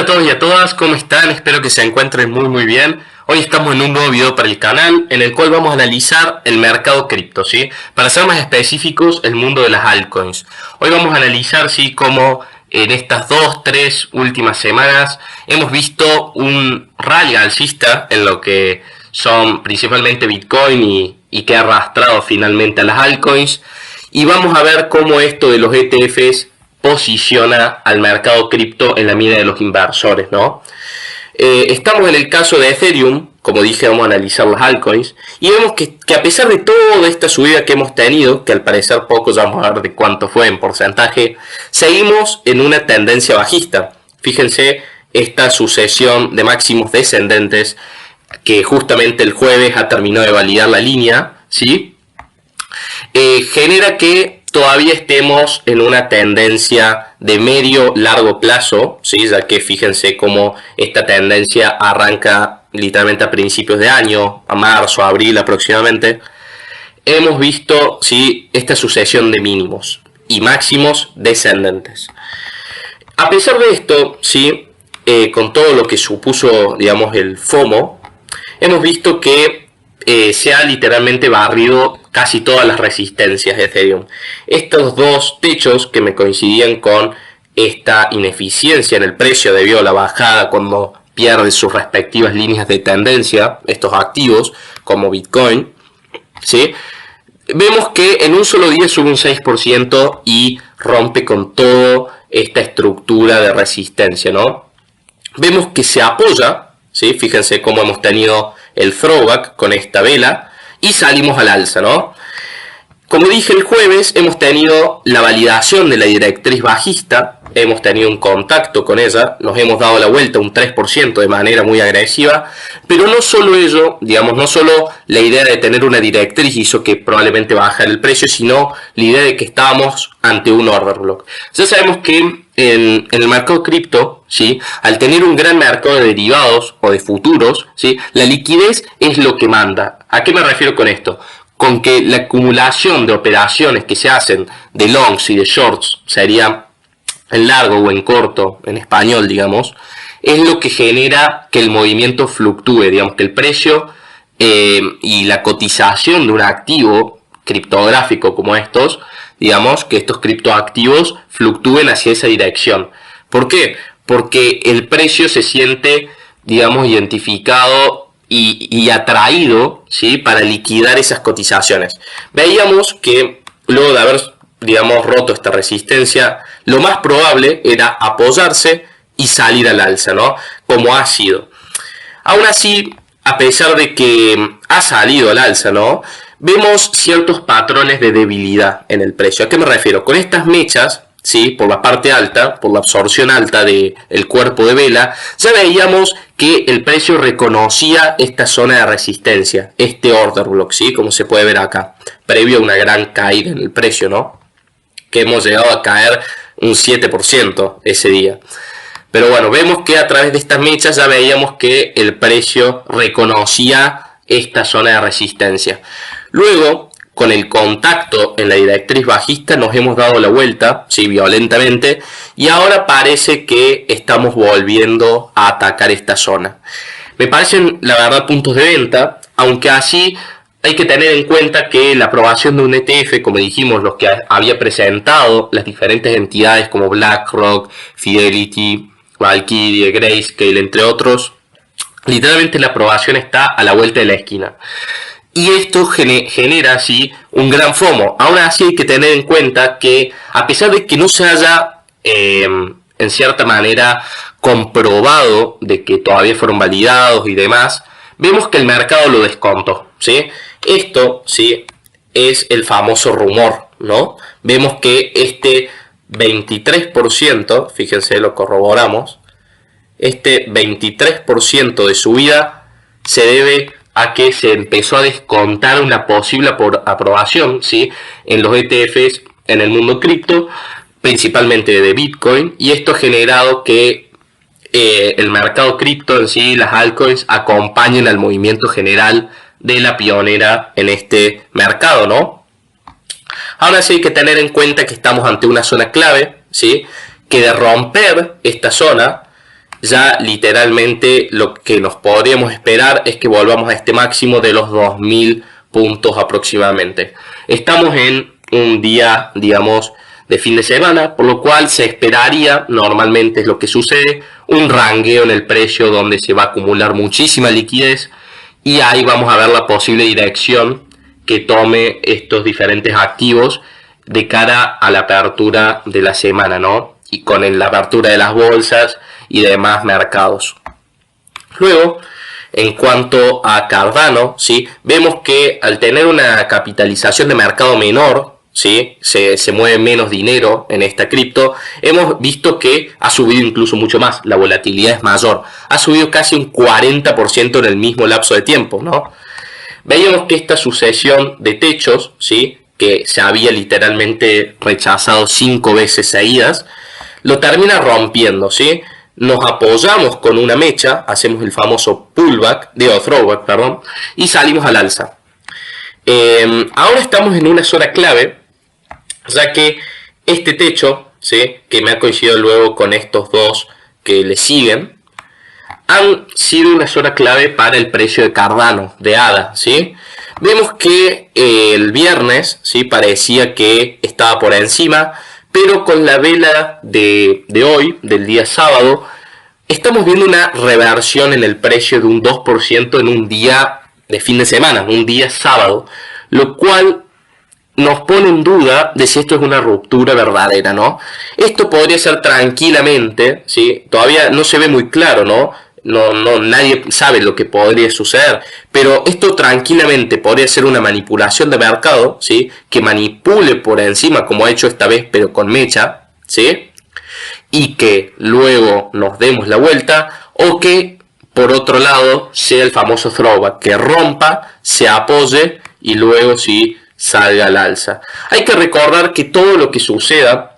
todos y a todas, ¿cómo están? Espero que se encuentren muy bien. Hoy estamos en un nuevo video para el canal en el cual vamos a analizar el mercado cripto, ¿sí? Para ser más específicos, el mundo de las altcoins. Hoy vamos a analizar, ¿sí?, cómo en estas 2-3 últimas semanas hemos visto un rally alcista en lo que son principalmente Bitcoin y que ha arrastrado finalmente a las altcoins. Y vamos a ver cómo esto de los ETFs posiciona al mercado cripto en la mira de los inversores, ¿no? Estamos en el caso de Ethereum, como dije, vamos a analizar las altcoins, y vemos que a pesar de toda esta subida que hemos tenido, que al parecer poco, ya vamos a ver de cuánto fue en porcentaje, seguimos en una tendencia bajista. Fíjense esta sucesión de máximos descendentes, que justamente el jueves ha terminado de validar la línea, ¿sí? Genera que todavía estemos en una tendencia de medio-largo plazo, ¿sí? Ya que fíjense cómo esta tendencia arranca literalmente a principios de año, a marzo, a abril aproximadamente. Hemos visto, ¿sí?, esta sucesión de mínimos y máximos descendentes. A pesar de esto, ¿sí?, con todo lo que supuso, digamos, el FOMO, hemos visto que se ha literalmente barrido casi todas las resistencias de Ethereum. Estos dos techos que me coincidían con esta ineficiencia en el precio debido a la bajada cuando pierde sus respectivas líneas de tendencia, estos activos como Bitcoin, ¿sí? Vemos que en un solo día sube un 6% y rompe con toda esta estructura de resistencia, ¿no? Vemos que se apoya, ¿sí? Fíjense cómo hemos tenido el throwback con esta vela y salimos al alza, ¿no? Como dije el jueves, hemos tenido la validación de la directriz bajista, hemos tenido un contacto con ella, nos hemos dado la vuelta un 3% de manera muy agresiva, pero no solo ello, digamos, no solo la idea de tener una directriz hizo que probablemente bajara el precio, sino la idea de que estábamos ante un order block. Ya sabemos que en el mercado cripto, ¿sí?, al tener un gran mercado de derivados o de futuros, ¿sí?, la liquidez es lo que manda. ¿A qué me refiero con esto? Con que la acumulación de operaciones que se hacen de longs y de shorts, sería en largo o en corto, en español, digamos, es lo que genera que el movimiento fluctúe, digamos, que el precio y la cotización de un activo criptográfico como estos, digamos, que estos criptoactivos fluctúen hacia esa dirección. ¿Por qué? Porque el precio se siente, digamos, identificado y atraído, ¿sí?, para liquidar esas cotizaciones. Veíamos que luego de haber, digamos, roto esta resistencia, lo más probable era apoyarse y salir al alza, ¿no? Como ha sido. Aún así, a pesar de que ha salido al alza, ¿no?, vemos ciertos patrones de debilidad en el precio. ¿A qué me refiero? Con estas mechas, ¿sí?, por la parte alta, por la absorción alta del cuerpo de vela, ya veíamos que el precio reconocía esta zona de resistencia, este order block, ¿sí?, como se puede ver acá, previo a una gran caída en el precio, ¿no?, que hemos llegado a caer un 7% ese día. Pero bueno, vemos que a través de estas mechas ya veíamos que el precio reconocía esta zona de resistencia. Luego, con el contacto en la directriz bajista, nos hemos dado la vuelta, sí, violentamente, y ahora parece que estamos volviendo a atacar esta zona. Me parecen, la verdad, puntos de venta, aunque así hay que tener en cuenta que la aprobación de un ETF, como dijimos, los que había presentado las diferentes entidades como BlackRock, Fidelity, Valkyrie, Grayscale, entre otros, literalmente la aprobación está a la vuelta de la esquina. Y esto genera así un gran FOMO. Ahora así hay que tener en cuenta que a pesar de que no se haya en cierta manera comprobado de que todavía fueron validados y demás, vemos que el mercado lo descontó, ¿sí? Esto, ¿sí?, es el famoso rumor, ¿no? Vemos que este 23%, fíjense, lo corroboramos, este 23% de subida se debe a que se empezó a descontar una posible aprobación, ¿sí?, en los ETFs en el mundo cripto, principalmente de Bitcoin, y esto ha generado que el mercado cripto en sí, las altcoins, acompañen al movimiento general de la pionera en este mercado, ¿no? Ahora sí hay que tener en cuenta que estamos ante una zona clave, ¿sí?, que de romper esta zona ya literalmente lo que nos podríamos esperar es que volvamos a este máximo de los 2000 puntos aproximadamente. Estamos en un día, digamos, de fin de semana, por lo cual se esperaría, normalmente es lo que sucede, un rangueo en el precio donde se va a acumular muchísima liquidez y ahí vamos a ver la posible dirección que tome estos diferentes activos de cara a la apertura de la semana, ¿no? Y con la apertura de las bolsas y demás mercados. Luego, en cuanto a Cardano, ¿sí? Vemos que al tener una capitalización de mercado menor, ¿sí? Se mueve menos dinero en esta cripto. Hemos visto que ha subido incluso mucho más, la volatilidad es mayor. Ha subido casi un 40% en el mismo lapso de tiempo, ¿no? Veíamos que esta sucesión de techos, ¿sí? Que se había literalmente rechazado 5 veces seguidas, lo termina rompiendo, ¿sí? Nos apoyamos con una mecha, hacemos el famoso throwback, perdón, y salimos al alza. Ahora estamos en una zona clave, ya que este techo, ¿sí? Que me ha coincidido luego con estos dos que le siguen, han sido una zona clave para el precio de Cardano, de ADA, ¿sí? Vemos que el viernes, ¿sí? Parecía que estaba por encima, pero con la vela de hoy, del día sábado, estamos viendo una reversión en el precio de un 2% en un día de fin de semana, un día sábado, lo cual nos pone en duda de si esto es una ruptura verdadera, ¿no? Esto podría ser tranquilamente, ¿sí? Todavía no se ve muy claro, ¿no? Nadie sabe lo que podría suceder, pero esto tranquilamente podría ser una manipulación de mercado, ¿sí? Que manipule por encima, como ha hecho esta vez, pero con mecha, ¿sí? Y que luego nos demos la vuelta, o que por otro lado sea el famoso throwback, que rompa, se apoye y luego sí salga al alza. Hay que recordar que todo lo que suceda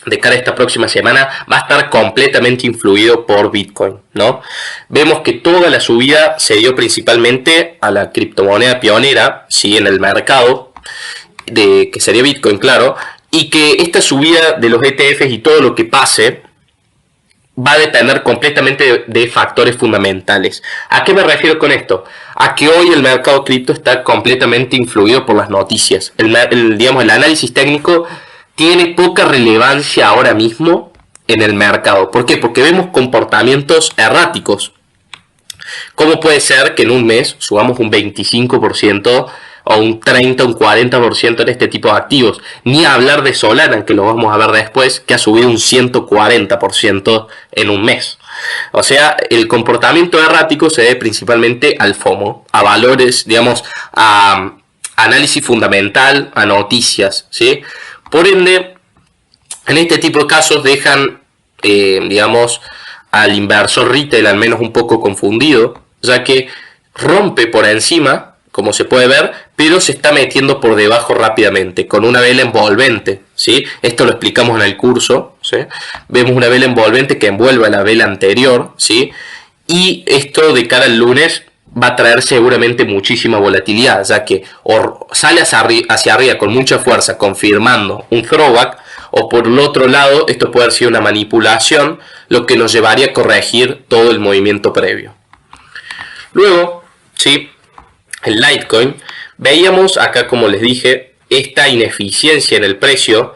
de cara a esta próxima semana va a estar completamente influido por Bitcoin, ¿no? Vemos que toda la subida se dio principalmente a la criptomoneda pionera, ¿sí? En el mercado, que sería Bitcoin, claro, y que esta subida de los ETFs y todo lo que pase va a depender completamente de factores fundamentales. ¿A qué me refiero con esto? A que hoy el mercado cripto está completamente influido por las noticias. Digamos, el análisis técnico tiene poca relevancia ahora mismo en el mercado. ¿Por qué? Porque vemos comportamientos erráticos. ¿Cómo puede ser que en un mes subamos un 25% o un 30, un 40% en este tipo de activos? Ni hablar de Solana, que lo vamos a ver después, que ha subido un 140% en un mes. O sea, el comportamiento errático se debe principalmente al FOMO, a valores, digamos, a análisis fundamental, a noticias, ¿sí? Por ende, en este tipo de casos dejan, digamos, al inversor retail al menos un poco confundido, ya que rompe por encima, como se puede ver, pero se está metiendo por debajo rápidamente, con una vela envolvente, ¿sí? Esto lo explicamos en el curso, ¿sí? Vemos una vela envolvente que envuelve a la vela anterior, ¿sí? Y esto de cara al lunes va a traer seguramente muchísima volatilidad, ya que o sale hacia arriba con mucha fuerza confirmando un throwback, o por el otro lado esto puede haber sido una manipulación, lo que nos llevaría a corregir todo el movimiento previo. Luego, ¿sí? El Litecoin, veíamos acá, como les dije, esta ineficiencia en el precio.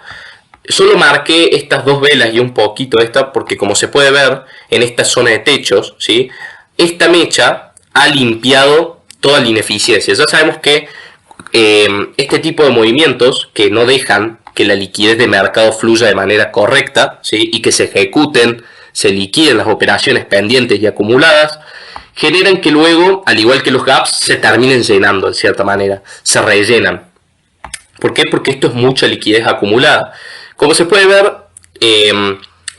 Solo marqué estas dos velas y un poquito esta porque, como se puede ver en esta zona de techos, ¿sí? Esta mecha ha limpiado toda la ineficiencia. Ya sabemos que este tipo de movimientos que no dejan que la liquidez de mercado fluya de manera correcta, ¿sí? Y que se ejecuten, se liquiden las operaciones pendientes y acumuladas, generan que luego, al igual que los gaps, se terminen llenando en cierta manera, se rellenan. ¿Por qué? Porque esto es mucha liquidez acumulada. Como se puede ver,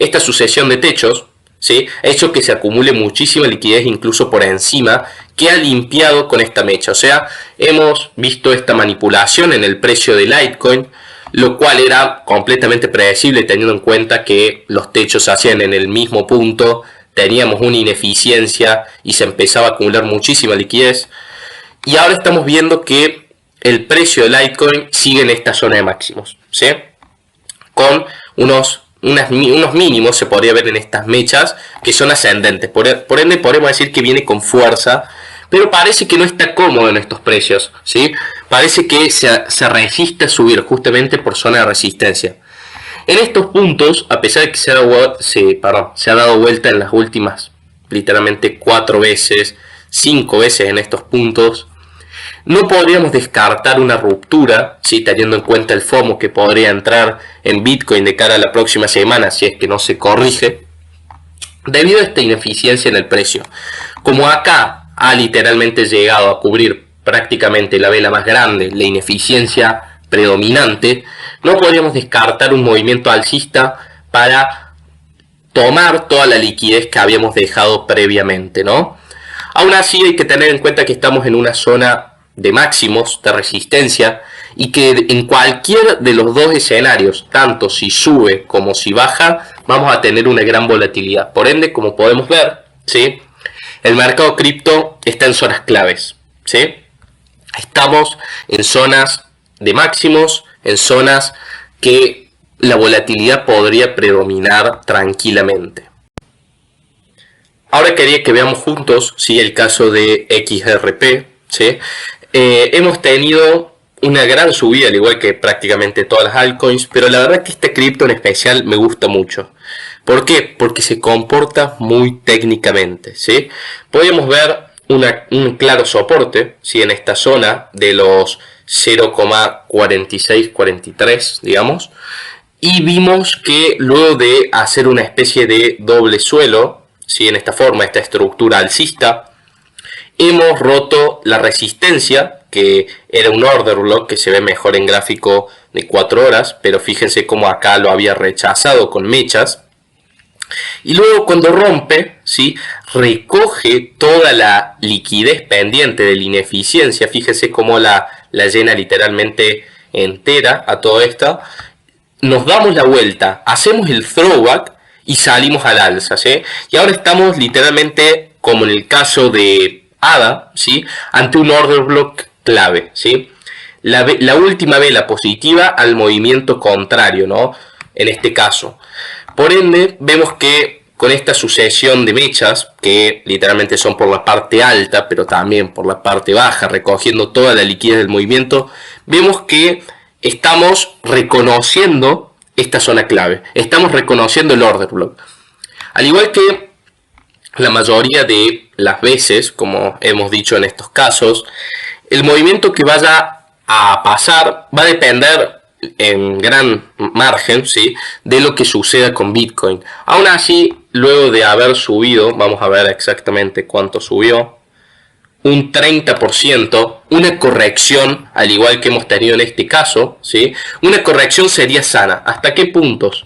esta sucesión de techos, ¿sí? Ha hecho que se acumule muchísima liquidez incluso por encima, que ha limpiado con esta mecha. O sea, hemos visto esta manipulación en el precio de Litecoin, lo cual era completamente predecible teniendo en cuenta que los techos se hacían en el mismo punto, teníamos una ineficiencia y se empezaba a acumular muchísima liquidez. Y ahora estamos viendo que el precio de Litecoin sigue en esta zona de máximos, ¿sí? Con unos unos mínimos se podría ver en estas mechas que son ascendentes. Por ende podemos decir que viene con fuerza, pero parece que no está cómodo en estos precios, ¿sí? Parece que se resiste a subir justamente por zona de resistencia. En estos puntos, a pesar de que se ha dado vuelta en las últimas literalmente 4 veces, 5 veces en estos puntos, no podríamos descartar una ruptura, ¿sí? Teniendo en cuenta el FOMO que podría entrar en Bitcoin de cara a la próxima semana si es que no se corrige, debido a esta ineficiencia en el precio. Como acá ha literalmente llegado a cubrir prácticamente la vela más grande, la ineficiencia predominante, no podríamos descartar un movimiento alcista para tomar toda la liquidez que habíamos dejado previamente, ¿no? Aún así hay que tener en cuenta que estamos en una zona de máximos de resistencia y que en cualquier de los dos escenarios, tanto si sube como si baja, vamos a tener una gran volatilidad. Por ende, como podemos ver, ¿sí? El mercado cripto está en zonas claves, ¿sí? Estamos en zonas de máximos, en zonas que la volatilidad podría predominar tranquilamente. Ahora quería que veamos juntos, ¿sí? El caso de XRP, ¿sí? Hemos tenido una gran subida, al igual que prácticamente todas las altcoins, pero la verdad que este cripto en especial me gusta mucho. ¿Por qué? Porque se comporta muy técnicamente, ¿sí? Podemos ver un claro soporte, ¿sí? En esta zona de los 0,4643, digamos, y vimos que luego de hacer una especie de doble suelo, ¿sí? En esta forma, esta estructura alcista, hemos roto la resistencia, que era un order block que se ve mejor en gráfico de 4 horas, pero fíjense cómo acá lo había rechazado con mechas. Y luego cuando rompe, ¿sí? Recoge toda la liquidez pendiente de la ineficiencia. Fíjense cómo la llena literalmente entera a todo esto. Nos damos la vuelta, hacemos el throwback y salimos al alza, ¿sí? Y ahora estamos literalmente, como en el caso de ADA, ¿sí? Ante un order block clave, ¿sí? La última vela positiva al movimiento contrario, ¿no? En este caso. Por ende, vemos que con esta sucesión de mechas, que literalmente son por la parte alta, pero también por la parte baja, recogiendo toda la liquidez del movimiento, vemos que estamos reconociendo esta zona clave. Estamos reconociendo el order block. Al igual que la mayoría de las veces, como hemos dicho en estos casos, el movimiento que vaya a pasar va a depender en gran margen, ¿sí? De lo que suceda con Bitcoin. Aún así, luego de haber subido, vamos a ver exactamente cuánto subió, un 30%, una corrección, al igual que hemos tenido en este caso, ¿sí? Una corrección sería sana. ¿Hasta qué puntos?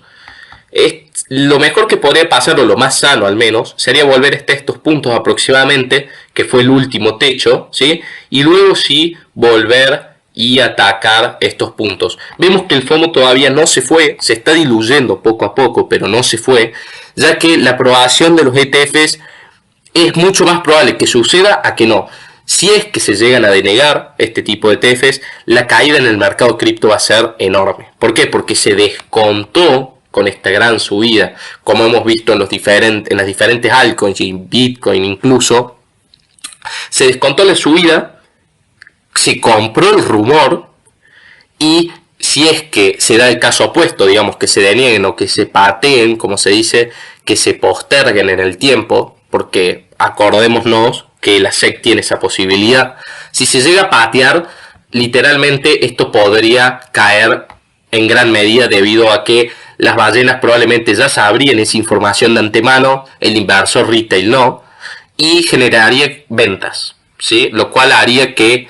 Lo mejor que podría pasar, o lo más sano al menos, sería volver hasta estos puntos aproximadamente, que fue el último techo, ¿sí? Y luego sí volver y atacar estos puntos. Vemos que el FOMO todavía no se fue, se está diluyendo poco a poco, pero no se fue, ya que la aprobación de los ETFs es mucho más probable que suceda a que no. Si es que se llegan a denegar este tipo de ETFs, la caída en el mercado cripto va a ser enorme. ¿Por qué? Porque se descontó con esta gran subida, como hemos visto en las diferentes altcoins y Bitcoin incluso, se descontó la subida, se compró el rumor, y si es que se da el caso opuesto, digamos que se denieguen o que se pateen, como se dice, que se posterguen en el tiempo, porque acordémonos que la SEC tiene esa posibilidad, si se llega a patear, literalmente esto podría caer en gran medida debido a que las ballenas probablemente ya sabrían esa información de antemano, el inversor retail no, y generaría ventas, ¿sí? Lo cual haría que,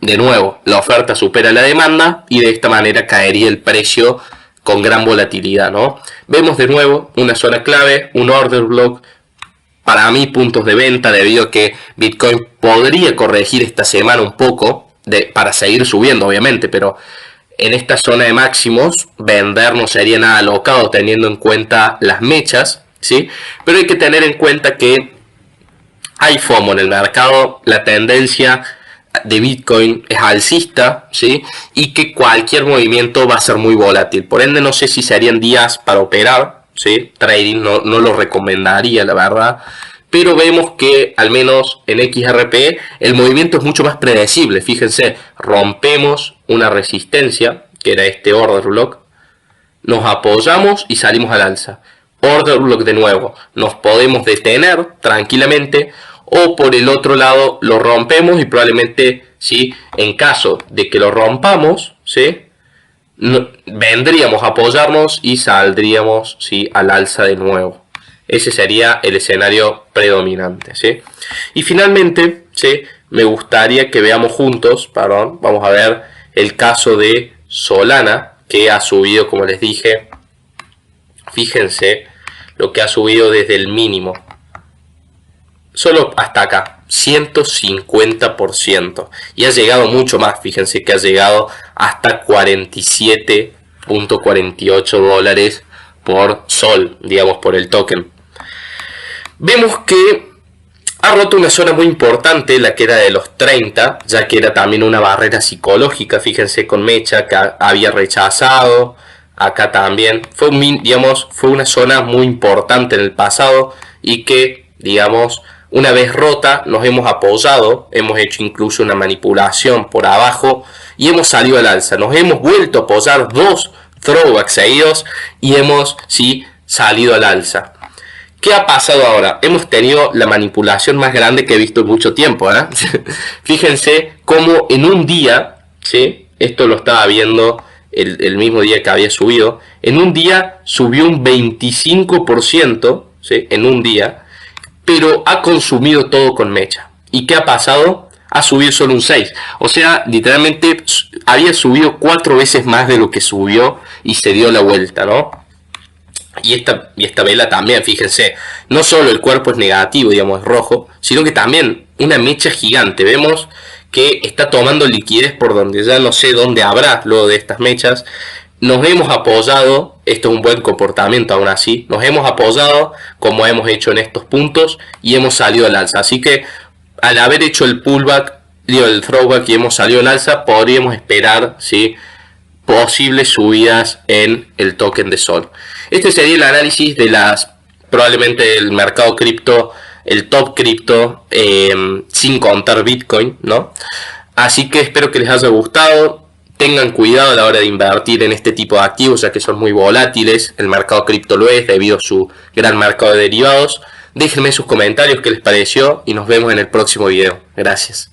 de nuevo, la oferta supera la demanda y de esta manera caería el precio con gran volatilidad, ¿no? Vemos de nuevo una zona clave, un order block, para mí puntos de venta, debido a que Bitcoin podría corregir esta semana un poco, para seguir subiendo obviamente, pero en esta zona de máximos vender no sería nada alocado teniendo en cuenta las mechas, ¿sí? Pero hay que tener en cuenta que hay FOMO en el mercado, la tendencia de Bitcoin es alcista, ¿sí? Y que cualquier movimiento va a ser muy volátil. Por ende, no sé si serían días para operar, ¿sí? Trading no lo recomendaría, la verdad. Pero vemos que al menos en XRP el movimiento es mucho más predecible. Fíjense, rompemos una resistencia, que era este order block, nos apoyamos y salimos al alza. Order block de nuevo, nos podemos detener tranquilamente, o por el otro lado lo rompemos y probablemente, ¿sí?, en caso de que lo rompamos, ¿sí?, vendríamos a apoyarnos y saldríamos, ¿sí?, al alza de nuevo. Ese sería el escenario predominante, ¿sí? Y finalmente, ¿sí?, me gustaría que veamos juntos, vamos a ver el caso de Solana, que ha subido, como les dije, fíjense lo que ha subido desde el mínimo. Solo hasta acá, 150%. Y ha llegado mucho más, fíjense que ha llegado hasta 47.48 dólares por sol, digamos, por el token. Vemos que ha roto una zona muy importante, la que era de los 30, ya que era también una barrera psicológica, fíjense con Mecha, que había rechazado. Acá también fue, fue una zona muy importante en el pasado y que, digamos, una vez rota nos hemos apoyado, hemos hecho incluso una manipulación por abajo y hemos salido al alza. Nos hemos vuelto a apoyar 2 throwbacks seguidos y hemos, sí, salido al alza. ¿Qué ha pasado ahora? Hemos tenido la manipulación más grande que he visto en mucho tiempo, ¿eh? Fíjense cómo en un día, ¿sí?, esto lo estaba viendo el mismo día que había subido, en un día subió un 25%, ¿sí?, en un día, pero ha consumido todo con Mecha. ¿Y qué ha pasado? Ha subido solo un 6. O sea, literalmente había subido 4 veces más de lo que subió y se dio la vuelta, ¿no? Y esta vela también, fíjense, no solo el cuerpo es negativo, digamos, es rojo, sino que también una mecha gigante. Vemos que está tomando liquidez por donde ya no sé dónde habrá luego de estas mechas. Nos hemos apoyado, esto es un buen comportamiento aún así, nos hemos apoyado como hemos hecho en estos puntos y hemos salido al alza. Así que al haber hecho el pullback, el throwback y hemos salido al alza, podríamos esperar, ¿sí?, posibles subidas en el token de Sol. Este sería el análisis de probablemente el mercado cripto, el top cripto, sin contar Bitcoin, ¿no? Así que espero que les haya gustado. Tengan cuidado a la hora de invertir en este tipo de activos, ya que son muy volátiles. El mercado cripto lo es debido a su gran mercado de derivados. Déjenme sus comentarios qué les pareció y nos vemos en el próximo video. Gracias.